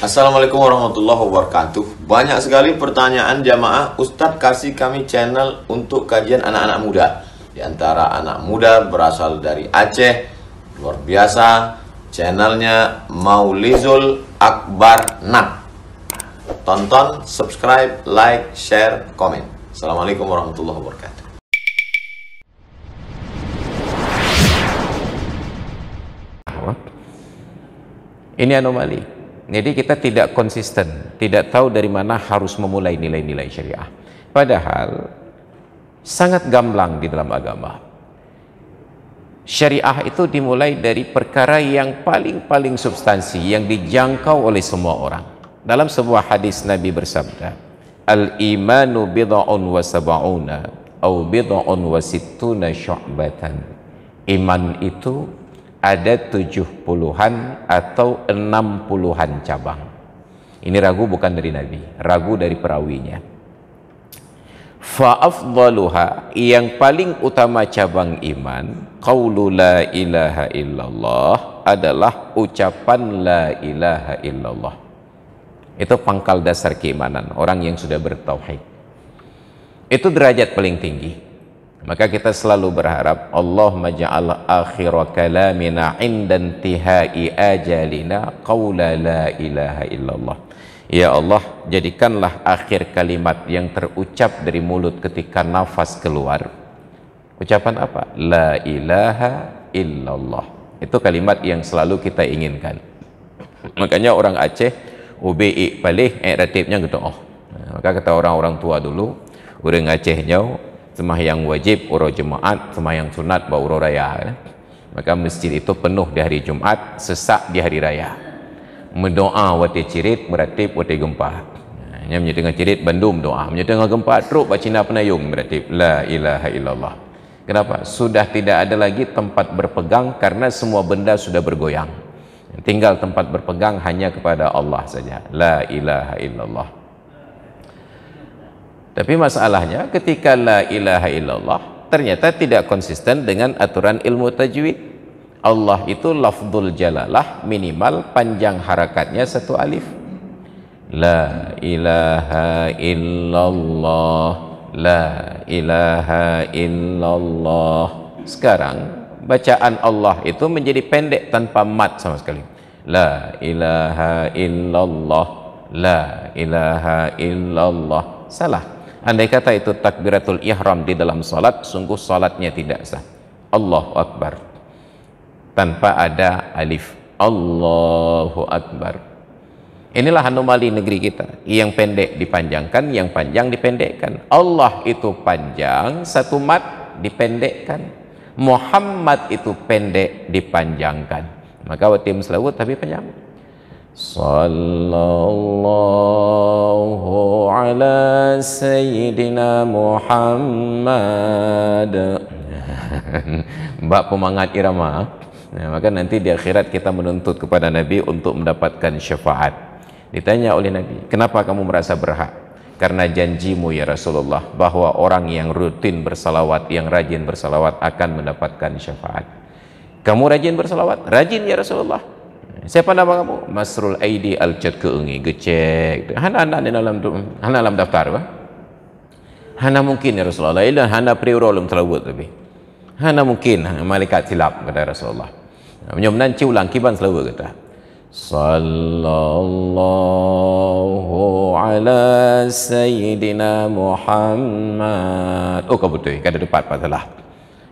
Assalamualaikum warahmatullahi wabarakatuh. Banyak sekali pertanyaan jamaah, Ustadz kasih kami channel untuk kajian anak-anak muda. Di antara anak muda berasal dari Aceh, luar biasa, channelnya Maulizul Akbar Nak. Tonton, subscribe, like, share, komen. Assalamualaikum warahmatullahi wabarakatuh. Ini anomali. Jadi kita tidak konsisten, tidak tahu dari mana harus memulai nilai-nilai syariah. Padahal sangat gamblang di dalam agama. Syariah itu dimulai dari perkara yang paling substansi, yang dijangkau oleh semua orang. Dalam sebuah hadis Nabi bersabda, "Al-imanu bid'un wa sab'una au bid'un wa sittuna syu'batan." Iman itu ada 70-an atau 60-an cabang. Ini ragu bukan dari Nabi, ragu dari perawinya. Fa'afdaluha, yang paling utama cabang iman, qaulu la ilaha illallah, adalah ucapan la ilaha illallah. Itu pangkal dasar keimanan orang yang sudah bertauhid. Itu derajat paling tinggi. Maka kita selalu berharap Allahumma ja'al akhira kalamina inda intihai ajalina qawla la ilaha illallah. Ya Allah, jadikanlah akhir kalimat yang terucap dari mulut ketika nafas keluar. Ucapan apa? La ilaha illallah. Itu kalimat yang selalu kita inginkan. Makanya orang Aceh ubi palih ratibnya gitu. Maka kata orang-orang tua dulu, orang Acehnya sembahyang wajib uro Jumat, sembahyang sunat ba uro raya. Maka masjid itu penuh di hari Jumat, sesak di hari raya. Mendoa wati cirit, meratib wati gempa. Nya menyedengar cirit bandum doa, menyedengar gempa truk ba Cina penayung meratib la ilaha illallah. Kenapa? Sudah tidak ada lagi tempat berpegang karena semua benda sudah bergoyang. Tinggal tempat berpegang hanya kepada Allah saja. La ilaha illallah. Tapi masalahnya ketika la ilaha illallah ternyata tidak konsisten dengan aturan ilmu tajwid. Allah itu lafzul jalalah minimal panjang harakatnya satu alif. La ilaha illallah, la ilaha illallah. Sekarang bacaan Allah itu menjadi pendek tanpa mat sama sekali. La ilaha illallah, la ilaha illallah. Salah. Andai kata itu takbiratul ihram di dalam salat, sungguh salatnya tidak sah. Allahu Akbar tanpa ada alif. Allahu Akbar. Inilah anomali negeri kita. Yang pendek dipanjangkan, yang panjang dipendekkan. Allah itu panjang, satu mat dipendekkan. Muhammad itu pendek dipanjangkan. Maka watim selawut tapi panjang. Sallallahu ala Sayyidina Muhammad. Mbak pemangat irama. Maka nanti di akhirat kita menuntut kepada Nabi untuk mendapatkan syafaat. Ditanya oleh Nabi, kenapa kamu merasa berhak? Karena janjimu ya Rasulullah bahwa orang yang rutin bersalawat, yang rajin bersalawat akan mendapatkan syafaat. Kamu rajin bersalawat? Rajin ya Rasulullah. Siapa nama kamu? Masrul Aidi Al-Jad Keungi. Gecek. Hana dalam daftar ba? Hana mungkin ya Rasulullah. Ila hana priurolum selawat tapi. Hana mungkin malaikat silap kata Rasulullah. Menyoman ulang kiban selawat kata. Sallallahu ala Sayyidina Muhammad. Oh kau betul. Kada depat padalah.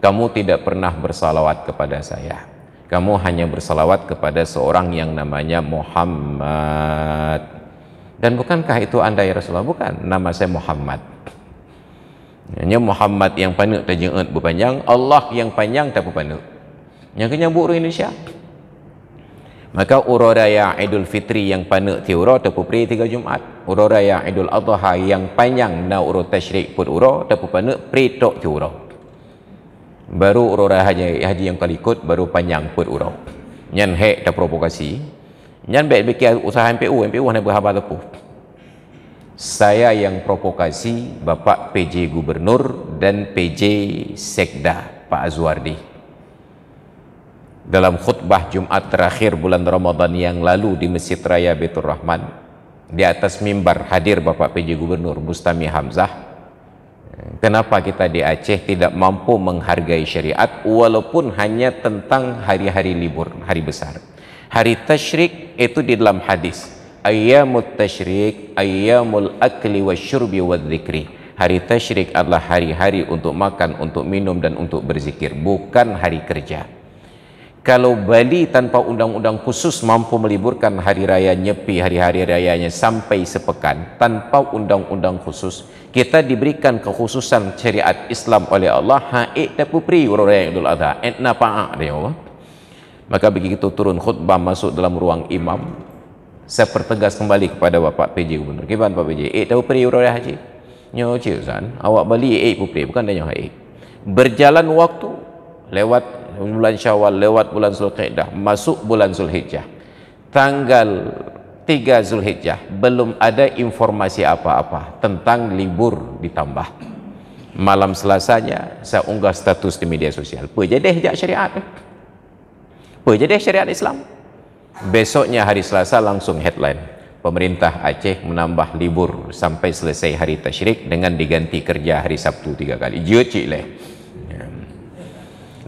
Kamu tidak pernah bersalawat kepada saya. Kamu hanya bersalawat kepada seorang yang namanya Muhammad. Dan bukankah itu anda ya Rasulullah? Bukan, nama saya Muhammad. Hanya Muhammad yang panuk tak jengut berpanjang, Allah yang panjang tak berpanuk. Yang kenyambuk orang Indonesia. Maka uro raya Idul Fitri yang panuk ti uro tak pupri 3 Jumat. Uro raya Idul Adha yang panjang na uro tasyrik pun uro tak panuk pri tok ti uro. Baru ururah haji yang kali ikut baru panjang put urau nyan hek dah provokasi nyan baik bikin usaha MPU hanya berhabar tepuh. Saya yang provokasi Bapak PJ Gubernur dan PJ Sekda Pak Azwardi. dalam khutbah Jumat terakhir bulan Ramadan yang lalu di Masjid Raya Baitur Rahman, di atas mimbar hadir Bapak PJ Gubernur Bustami Hamzah. Kenapa kita di Aceh tidak mampu menghargai syariat walaupun hanya tentang hari-hari libur, hari besar. Hari tasyrik itu di dalam hadis, ayyamut tasyrik ayyamul akli wasyurbi wadzikri. Hari tasyrik adalah hari-hari untuk makan, untuk minum dan untuk berzikir, bukan hari kerja. Kalau Bali tanpa undang-undang khusus mampu meliburkan hari raya Nyepi, hari-hari rayanya sampai sepekan tanpa undang-undang khusus, kita diberikan kekhususan syariat Islam oleh Allah. Haik dapat pri orang Idul Adha, etna pa'a dia Allah. Maka begitu turun khutbah masuk dalam ruang imam, saya pertegas kembali kepada Bapak PJ Gubernur. Gimana Pak PJ? Dapat pri orang haji. Nyo Zan, awak Bali pri bukan dia haik. Berjalan waktu lewat bulan Syawal, lewat bulan Zulqa'dah, masuk bulan Zulhijjah. Tanggal 3 Zulhijjah belum ada informasi apa-apa tentang libur ditambah. Malam Selasanya saya unggah status di media sosial. Jadi hijab syariat. Jadi syariat Islam. Besoknya hari Selasa langsung headline. Pemerintah Aceh menambah libur sampai selesai hari tasyrik dengan diganti kerja hari Sabtu 3 kali.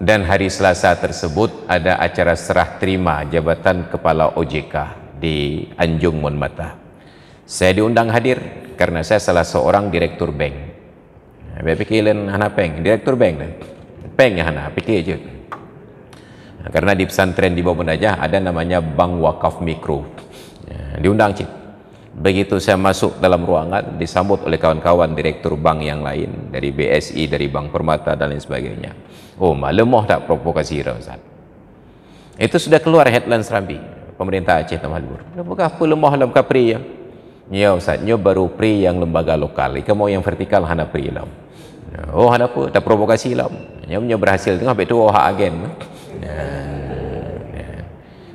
Dan hari Selasa tersebut ada acara serah terima jabatan Kepala OJK di Anjung Monmata. Saya diundang hadir karena saya salah seorang direktur bank. Saya pikirin hana bank, direktur bank dah. Bank yang hana pikir je. Karena di pesantren di bawah Najah ada namanya Bank Wakaf Mikro. Diundang cik. Begitu saya masuk dalam ruangan, disambut oleh kawan-kawan direktur bank yang lain dari BSI, dari Bank Permata dan lain sebagainya. Oh, lemah tak provokasi Ustaz. Itu sudah keluar headline serambi. Pemerintah Aceh tambah libur. Apakah apa lemah dalam kapri ya? Ya Ustaz, nyo baru pri yang lembaga lokal. Kamu yang vertikal hana pri lam. Oh, hana apa? Tak provokasi lam. Nyo berhasil tengah betul hak agen.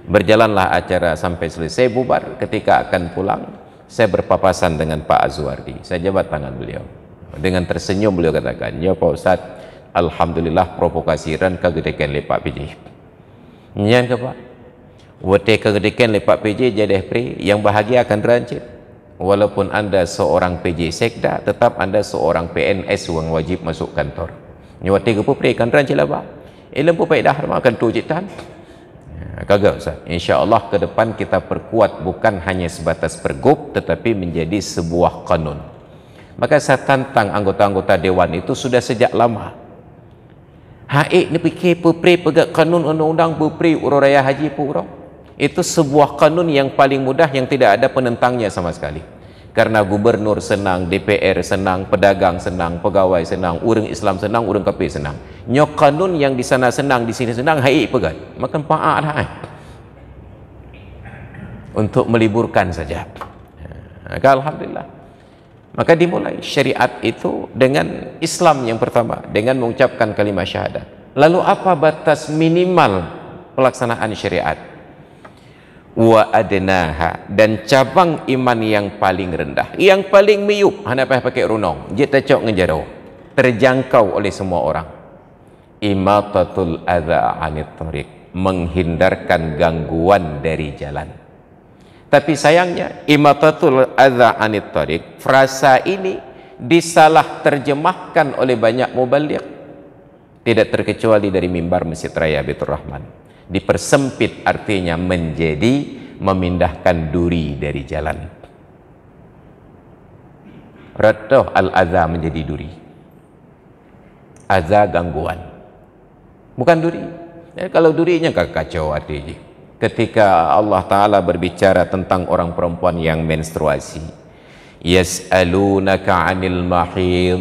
Berjalanlah acara sampai selesai, bubar. Ketika akan pulang, saya berpapasan dengan Pak Azwardi. Saya jabat tangan beliau. Dengan tersenyum beliau katakan, "Ya Pak Ustaz, alhamdulillah provokasi ran kagedekan lepak PJ." Nyan ke Pak? Wate kagedekan lepak PJ jadi pri yang bahagia akan rancit. Walaupun Anda seorang PJ Sekda, tetap Anda seorang PNS yang wajib masuk kantor. Nyawate ke pri kan rancit lah Pak. Lempu faedah akan tu citan. Kagak Ustaz. InsyaAllah ke depan kita perkuat bukan hanya sebatas pergub tetapi menjadi sebuah kanun. Maka saya tantang anggota-anggota dewan itu sudah sejak lama. Haik ni fikir pepri pegak kanun undang-undang pepri urang raya haji purong. Itu sebuah kanun yang paling mudah yang tidak ada penentangnya sama sekali. Karena gubernur senang, DPR senang, pedagang senang, pegawai senang, orang Islam senang, orang kafir senang. Nyok kanun yang di sana senang, di sini senang, haik pegat. Makan pa'a dah. Untuk meliburkan saja. Alhamdulillah. Maka dimulai syariat itu dengan Islam yang pertama, dengan mengucapkan kalimat syahadat. Lalu apa batas minimal pelaksanaan syariat? Wa adnaha, dan cabang iman yang paling rendah, yang paling miyup, hana payah pakai runong, je tacok ngejaro, terjangkau oleh semua orang. Imatatul adza anit thariq, menghindarkan gangguan dari jalan. Tapi sayangnya imatatul adza anit thariq, frasa ini disalah terjemahkan oleh banyak mubaligh, tidak terkecuali dari mimbar Masjid Raya Baitur Rahman. Dipersempit artinya menjadi memindahkan duri dari jalan. Ratoh al-adza menjadi duri. Adza gangguan, bukan duri. Kalau durinya kacau artinya. Ketika Allah Ta'ala berbicara tentang orang perempuan yang menstruasi, yas'alunaka 'anil mahid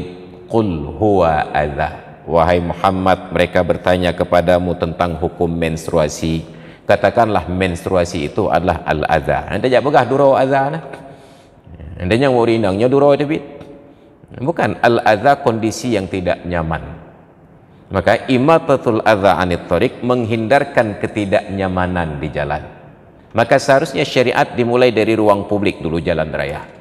qul huwa adza. Wahai Muhammad, mereka bertanya kepadamu tentang hukum menstruasi. Katakanlah menstruasi itu adalah al-adza. Anda jangan begah durau adza nah. Anda yang mau rinangnya durau debit. Bukan, al-adza kondisi yang tidak nyaman. Maka imatatul adza anit thariq, menghindarkan ketidaknyamanan di jalan. Maka seharusnya syariat dimulai dari ruang publik dulu, jalan raya.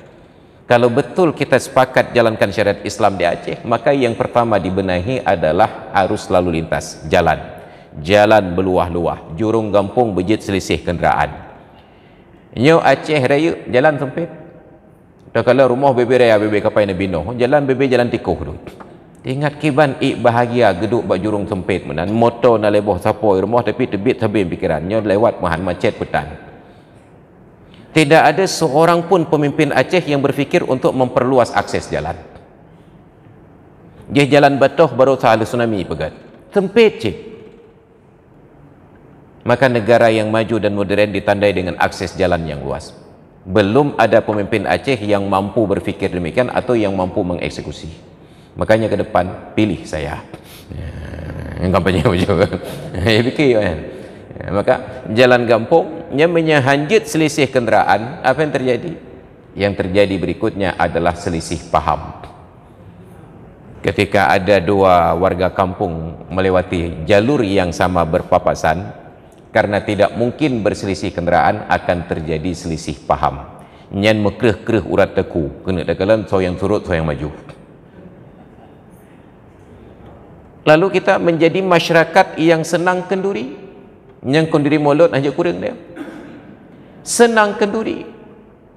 Kalau betul kita sepakat jalankan syariat Islam di Aceh, maka yang pertama dibenahi adalah arus lalu lintas jalan. jalan beluah-luah, jurung gampung bejit selisih kenderaan. Nyo Aceh Raya jalan sempit. Dah kalau rumah bebe raya bebe kapai na bino, jalan bebe jalan tikuh tu. Ingat kiban bahagia geduk bak jurung sempit menan motor na leboh sapoi rumah tapi tebit habis pikiran nyo lewat mahan macet petan. Tidak ada seorang pun pemimpin Aceh yang berfikir untuk memperluas akses jalan. Dia jalan batoh baru sahaja tsunami pegat. Sempit cik. Maka negara yang maju dan modern ditandai dengan akses jalan yang luas. Belum ada pemimpin Aceh yang mampu berfikir demikian atau yang mampu mengeksekusi. Makanya ke depan pilih saya. Kampanye juga. Fikir kan. Maka jalan kampung yang menyehanjit selisih kenderaan, apa yang terjadi? Yang terjadi berikutnya adalah selisih paham. Ketika ada dua warga kampung melewati jalur yang sama berpapasan, karena tidak mungkin berselisih kenderaan, akan terjadi selisih paham. Nyan mekreh-kreh urat teku, kena dakalan so yang turut so yang maju. Lalu kita menjadi masyarakat yang senang kenduri. Yang kenduri mulut aja kurang dia. Senang kenduri.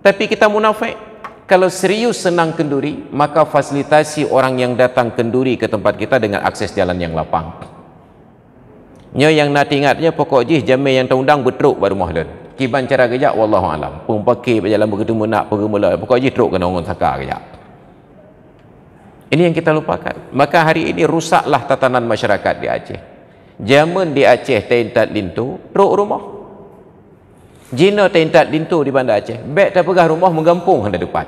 Tapi kita munafik. Kalau serius senang kenduri, maka fasilitasi orang yang datang kenduri ke tempat kita dengan akses jalan yang lapang. Nyo yang nak ingatnya pokok jih jamai yang terundang betruk baru mahlan. Kiban cara kejap wallahu alam. Pun pakai berjalan berketemu nak pergi mula. Pokok jih truk kena orang saka kejap. Ini yang kita lupakan. Maka hari ini rusaklah tatanan masyarakat di Aceh. Zaman di Aceh tentat lintu, truk rumah. Jina tentat lintu di Bandar Aceh. Bek tak pegah rumah menggampung hendak depan.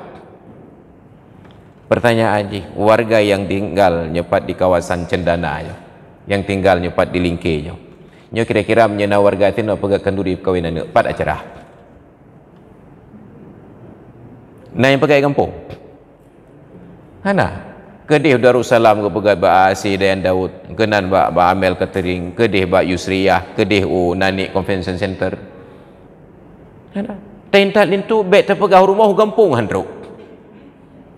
Pertanyaan ji, warga yang tinggal nyepat di kawasan Cendana yang tinggal nyepat di Lingke nyo kira-kira menyena warga itu nak pegah kenduri perkahwinan pat acara. Nah yang pegai kampung. Hana kedih Darussalam ke pegat ba Asi dan Daud, kenan ba Amel Catering, kedih ba Yusriyah, kedih Nanik Convention Center. Tentat lintu bet terpegah rumah gampung handruk.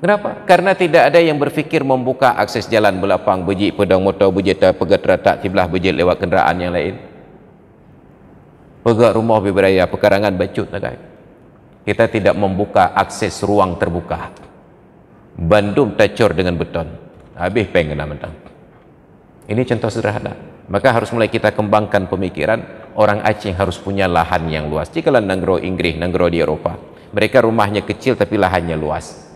Kenapa? Karena tidak ada yang berfikir membuka akses jalan belapang, bejik pedang motor, bejik pegat teratak sebelah, bejik lewat kenderaan yang lain. Pegat rumah beraya pekarangan bacut nak. Kita tidak membuka akses ruang terbuka. Bandung tacor dengan beton, habis peng kena mentang. Ini contoh sederhana. Maka harus mulai kita kembangkan pemikiran orang Aceh harus punya lahan yang luas. Jika nanggro Inggris, nanggro di Eropah, mereka rumahnya kecil tapi lahannya luas.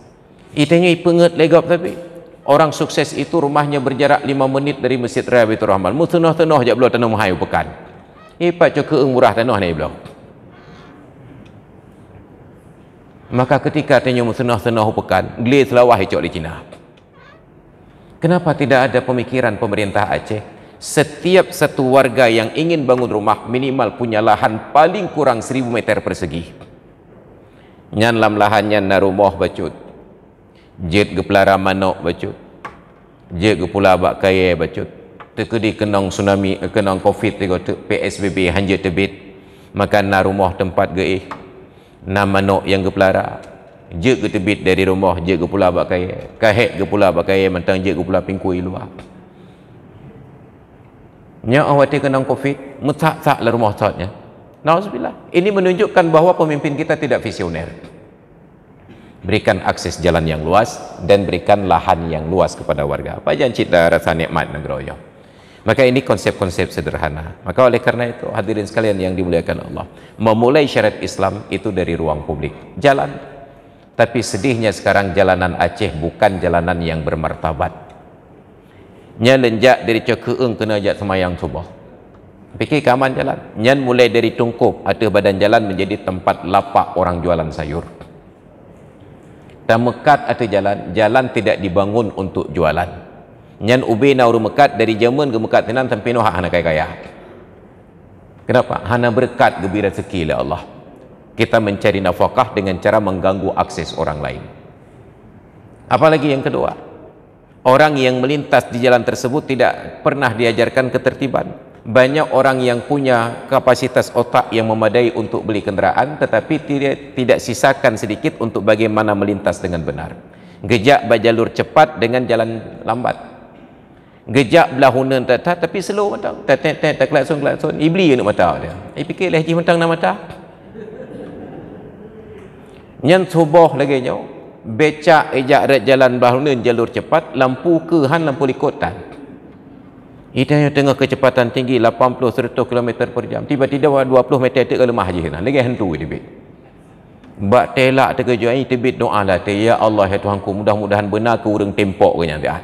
Itanya penget legap tapi orang sukses itu rumahnya berjarak 5 menit dari Masjid Raya Baitur Rahman. Mu tenah-tenah je belah tanah mahayu pekan. Ipat cok murah tanah ni belah. Maka ketika tanya musnah-senah pekan, gelis lawah hicok di Cina. Kenapa tidak ada pemikiran pemerintah Aceh? Setiap satu warga yang ingin bangun rumah minimal punya lahan paling kurang 1000 meter persegi. Nyan lam lahannya na rumah bacut. Jet gepelara manok bacut. Jet gepula bak kaya bacut. Tekedi kenang tsunami, kenang covid PSBB hanjat tebit. Maka na rumah tempat geih. Na manok yang gepelara je ke tebit dari rumah, je ke pula bak kaya, kahek ke pula bak kaya mentang je ke pula pingkui luar. Nya awati kenang covid metak-tak lah rumah tatnya. Nauzubillah. Ini menunjukkan bahawa pemimpin kita tidak visioner. Berikan akses jalan yang luas dan berikan lahan yang luas kepada warga. Apa jangan cita rasa nikmat negara yo. Maka ini konsep-konsep sederhana. Maka oleh karena itu hadirin sekalian yang dimuliakan Allah, memulai syariat Islam itu dari ruang publik, jalan. Tapi sedihnya sekarang jalanan Aceh bukan jalanan yang bermartabat. Nya lenjak dari Cekeung kena ajak semayang subuh. Fikir keaman jalan. Nyan mulai dari Tungkup atau badan jalan menjadi tempat lapak orang jualan sayur. Dan mekat atau jalan tidak dibangun untuk jualan. Nyan ubi na uru mekat dari zaman ke mekat tenan sampai noh hana kaya. Kenapa? Hana berkat gembira rezeki oleh Allah. Kita mencari nafkah dengan cara mengganggu akses orang lain. Apalagi yang kedua, orang yang melintas di jalan tersebut tidak pernah diajarkan ketertiban. Banyak orang yang punya kapasitas otak yang memadai untuk beli kenderaan, tetapi tidak sisakan sedikit untuk bagaimana melintas dengan benar. Gejak bajalur cepat dengan jalan lambat. Gejak belah hunan tapi slow matang. Tak klakson. Iblis nak mata dia. Fikirlah haji matang nak mata. Nyan subuh lagi nyo. Becak ejak red jalan belah hunan jalur cepat, lampu ke han lampu likotan. Itanya tengah kecepatan tinggi 80-100 km per jam. Tiba-tiba 20 meter tak lemah je lah. Lagi hantu tibit. Bak telak terkejut ini tibit doa lah. Ya Allah ya Tuhanku, mudah-mudahan benar ke urang tempok ke nyan dia.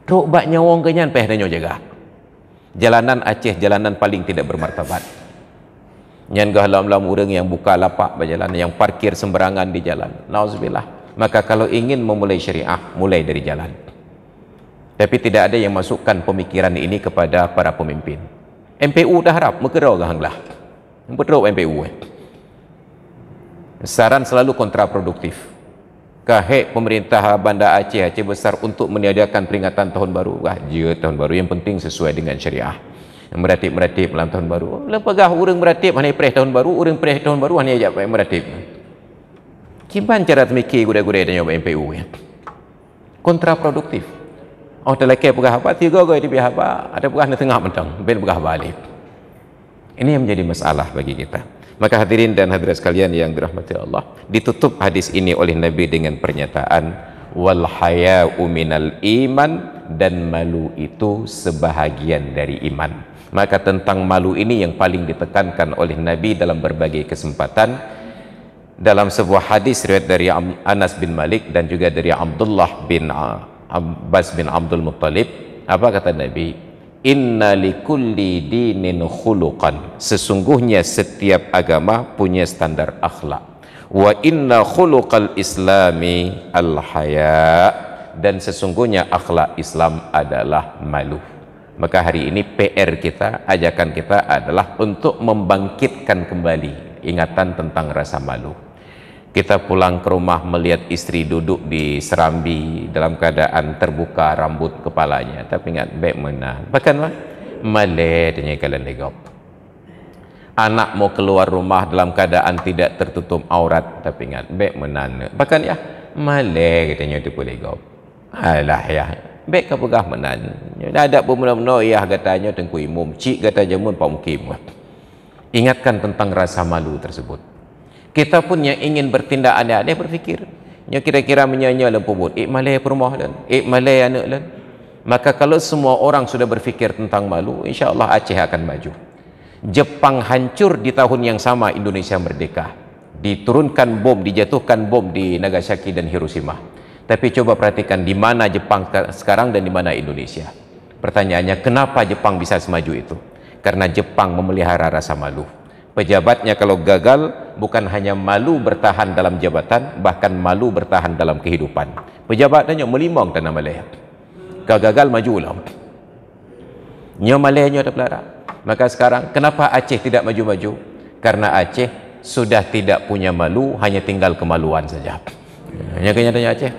Truk bak nyawang ke nyan peh danyo jaga. Jalanan Aceh jalanan paling tidak bermartabat. Nyan gah lam-lam urang yang buka lapak berjalan, yang parkir sembarangan di jalan. Nauzubillah. Maka kalau ingin memulai syariah, mulai dari jalan. Tapi tidak ada yang masukkan pemikiran ini kepada para pemimpin. MPU dah harap mekerau gahanglah. Betul MPU. Saran selalu kontraproduktif. Kahek pemerintah Bandar Aceh besar untuk meniadakan peringatan tahun baru. Wah, je tahun baru yang penting sesuai dengan syariah. Meratip dalam tahun baru. Lepagah orang meratip hanya preh tahun baru, orang preh tahun baru hanya ajak meratip. Kimban cara mikir gudai-gudai dan nyoba MPU ya. Kontraproduktif. Oh terlekeh pegah apa, 3 goi di pihak apa, ada pegah di tengah mentang, ben pegah balik. Ini yang menjadi masalah bagi kita. Maka hadirin dan hadirat sekalian yang dirahmati Allah, ditutup hadis ini oleh Nabi dengan pernyataan wal haya'u minal iman, dan malu itu sebahagian dari iman. Maka tentang malu ini yang paling ditekankan oleh Nabi dalam berbagai kesempatan. Dalam sebuah hadis riwayat dari Anas bin Malik dan juga dari Abdullah bin Abbas bin Abdul Muttalib, apa kata Nabi? Inna likulli dinin khuluqan, sesungguhnya setiap agama punya standar akhlak. Wa inna khuluqal islami al-haya, dan sesungguhnya akhlak Islam adalah malu. Maka hari ini PR kita, ajakan kita adalah untuk membangkitkan kembali ingatan tentang rasa malu. Kita pulang ke rumah melihat istri duduk di serambi dalam keadaan terbuka rambut kepalanya, tapi ingat baik mana. Bahkan malai tanya kalian legap. Anak mau keluar rumah dalam keadaan tidak tertutup aurat, tapi ingat baik mana. Bahkan ya malai katanya itu boleh legap. Alah ya, baik ke pegah menan. Ada pemula-mula ya katanya tengku imum, cik kata jamun pak mukim. Ingatkan tentang rasa malu tersebut. Kita pun yang ingin bertindak aneh-aneh berfikir, yang kira-kira menyanyi lampu but, malai perumah dan, malai anak dan. Maka kalau semua orang sudah berfikir tentang malu, insya Allah Aceh akan maju. Jepang hancur di tahun yang sama Indonesia merdeka. Diturunkan bom, dijatuhkan bom di Nagasaki dan Hiroshima. Tapi coba perhatikan di mana Jepang sekarang dan di mana Indonesia. Pertanyaannya, kenapa Jepang bisa semaju itu? Karena Jepang memelihara rasa malu. Pejabatnya kalau gagal, bukan hanya malu bertahan dalam jabatan, bahkan malu bertahan dalam kehidupan. Pejabatnya melimang tanah Malaya. Gagal maju lah. Nyo Malaya ada pelara. Maka sekarang, kenapa Aceh tidak maju-maju? Karena Aceh sudah tidak punya malu, hanya tinggal kemaluan saja. Hanya kenyataannya Aceh.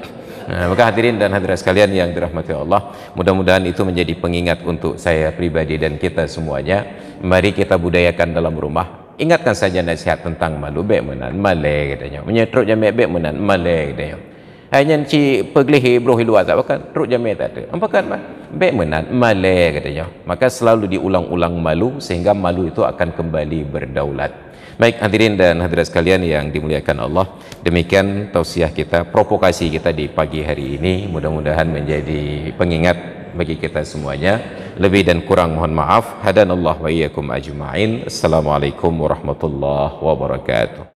Maka hadirin dan hadirat sekalian yang dirahmati Allah, mudah-mudahan itu menjadi pengingat untuk saya pribadi dan kita semuanya. Mari kita budayakan dalam rumah. Ingatkan saja nasihat tentang malu, baik menan malai katanya. Menyetruk jamek baik menan malai katanya. Hanya ci peglihi brohi luar tak bahkan truk jamek tak ada. Ampakan baik menan malai katanya. Maka selalu diulang-ulang malu sehingga malu itu akan kembali berdaulat. Baik hadirin dan hadirat sekalian yang dimuliakan Allah, demikian tausiah kita, provokasi kita di pagi hari ini, mudah-mudahan menjadi pengingat bagi kita semuanya. Lebih dan kurang mohon maaf. Hadanallahu wa iyyakum ajma'in. Assalamualaikum warahmatullahi wabarakatuh.